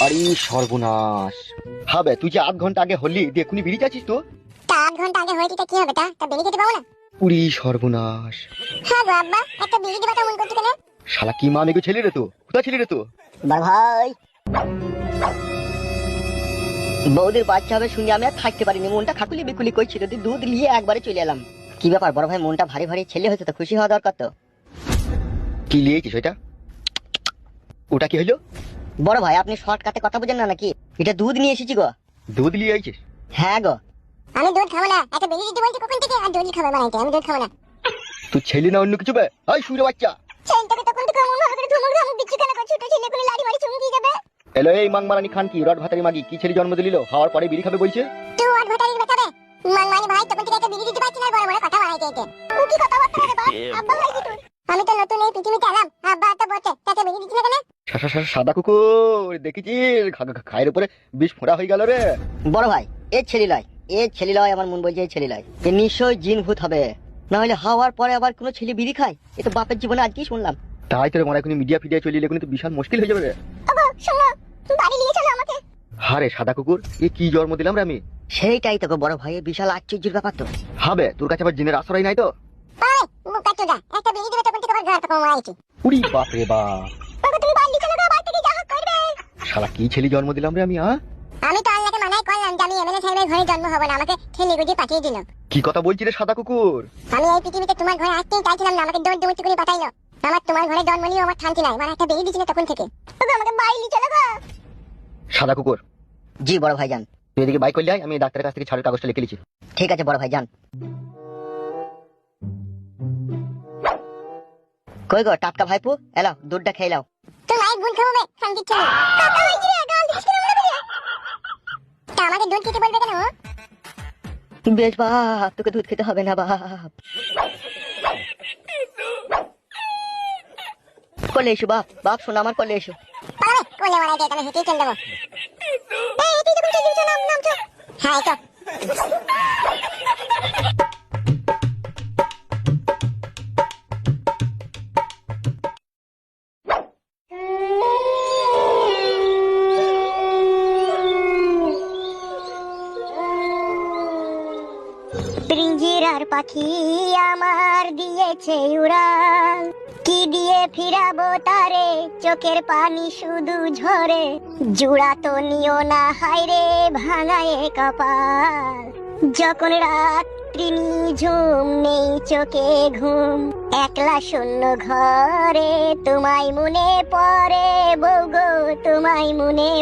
আরে সর্বনাশ। হবে তুই যে আধ ঘন্টা আগে হলি দেখুনি বেরিয়ে যাচ্ছিস তো? তা 8 ঘন্টা আগে হয়েছে তা কি হবে? তা বেরিয়ে যেতে পাবো না? উড়ি সর্বনাশ। হ্যাঁ গো আব্বা, একটা বিড়ি দিবা তো মন করছো কেন? শালা কি মা মেগো ছেলে রে তো, কোথা ছেলে রে তো? বড় ভাই, বৌদির বাচ্চা হবে শুনে আমি আর থাকতে পারিনি, মনটা খাকুলি বিকুলি করছিল, দুধ নিয়ে একবারে চলে এলাম। কি ব্যাপার বড় ভাই, মনটা ভারী ভারী, ছেলে হয়েছে তো খুশি হওয়া দরকার তো। কি লিয়েছিস ওইটা? ওটা কি হইলো? বড় ভাই আপনি শর্টকাটে কথা বুঝেন না নাকি? এটা দুধ নিয়ে এসেছি গো। দুধ লিয়ে আইছিস? হ্যাঁ গো। আমি দুধ খাবো না, একটা বিড়ি দিতে বলছি কখন থেকে, আর দুধ খাবে বানাইতে, আমি দুধ খাবো না। তুই ছেলে না অন্য কিছু বে? এই শুয়োরের বাচ্চা। ছেলেটাকে তখন থেকে মন ভালো করে ধমক ধমক দিচ্ছি কেন? ছোট ছেলে করে লাড়ি মারি চুমকি যাবে। এলো এই মাংমারানি খান কি রড ভাতারি মাগি কি ছেলে জন্ম দিল, খাওয়ার পরে বিড়ি খাবে বলছে? তুই আর ভটারি বেটাবে মানমানি ভাই, তখন থেকে একটা বিড়ি দিতে পারছি না, বড় বড় কথা বানাইতে এতে। ও কি কথা বলতে রে বাপ? আব্বা ভাই কি তুই? আমি তো নতুন এই পৃথিবীতে এলাম, আব্বা তো বলছে তাতে বিড়ি দিচ্ছি না কেন? সাদা কুকুর দেখেছিস খায়ের উপরে বিষ ফোঁড়া হয়ে গেল রে। বড় ভাই এ ছেলে লয়, এ ছেলে লয়, আমার মন বলছে এ ছেলে লয়, এ নিশ্চয় জিন ভূত হবে, না হলে হাওয়ার পরে আবার কোনো ছেলে বিড়ি খায়? এ তো বাপের জীবনে আজকেই শুনলাম। তাই তোর মনে এখন মিডিয়া ফিডিয়া চলে এলে তো বিশাল মুশকিল হয়ে যাবে রে। ওগো শোনো, বাড়ি নিয়ে চলো আমাকে। হারে সাদা কুকুর, এ কি জন্ম দিলাম রে আমি? সেইটাই তো গো বড় ভাই, বিশাল আশ্চর্যের ব্যাপার তো। হবে তোর কাছে আবার জিনের আশ্রয় নাই তো? ওই মুকা চোদা, একটা বিড়ি দিবে তখন থেকে আবার ঘর তখন মারাইছি। উড়ি বাপ রে বাপ। ওগো তুমি বাড়ি চলো গো, বাড়ি থেকে যা হোক করবে। শালা কি ছেলে জন্ম দিলাম রে আমি? আমি তো আল্লাহকে মানাই করলাম যে আমি এমএলএ সাহেবের ঘরে জন্ম হব না, আমাকে ঠেলে গুজি পাঠিয়ে দিল। কি কথা বলছিস রে সাদা কুকুর? আমি এই পৃথিবীতে তোমার ঘরে আসতেই চাইছিলাম না, আমাকে দৌড় দৌড় করে পাঠাইলো। আমার তোমার ঘরে জন্ম নিয়ে আমার শান্তি নাই, মানে একটা বেরিয়ে দিচ্ছিল তখন থেকে। ওগো আমাকে বাড়ি নিয়ে চলো গো। সাদা কুকুর জি বড় ভাই যান। তুই এদিকে বাইক করলে আয়, আমি ডাক্তারের কাছ থেকে ছাড়ের কাগজটা লিখে লিছি। ঠিক আছে বড় ভাই যান। কই গো টাটকা ভাইপু, এলাও দুধটা খেয়ে লাও। তুই মায়ের গুণ খাবো বে, শান্তি ছিল। কাকা হইছি রে, গাল দিস কেন মনে করে? তা আমাকে দুধ খেতে বলবে কেন? বেশ বাপ, তোকে দুধ খেতে হবে না বাপ। কোলে এসো বাপ, বাপ শোনো আমার কোলে এসো। পালাবে কোলে মারাই দিয়ে আমি হেঁটেই চল দেবো। এই তুই যখন চলে যাচ্ছ, নাম নাম চল। হ্যাঁ এই তো। পিঞ্জিরার পাখি আমার দিয়েছে উড়াল, কি দিয়ে ফিরাবো তারে, চোখের পানি শুধু ঝরে, জুড়া তো নিও না হায়রে ভাঙায়ে কপাল, যখন রাত্রি নিঝুম নেই চোখে ঘুম, একলা শূন্য ঘরে তোমায় মনে পড়ে বউ গো, তোমায় মনে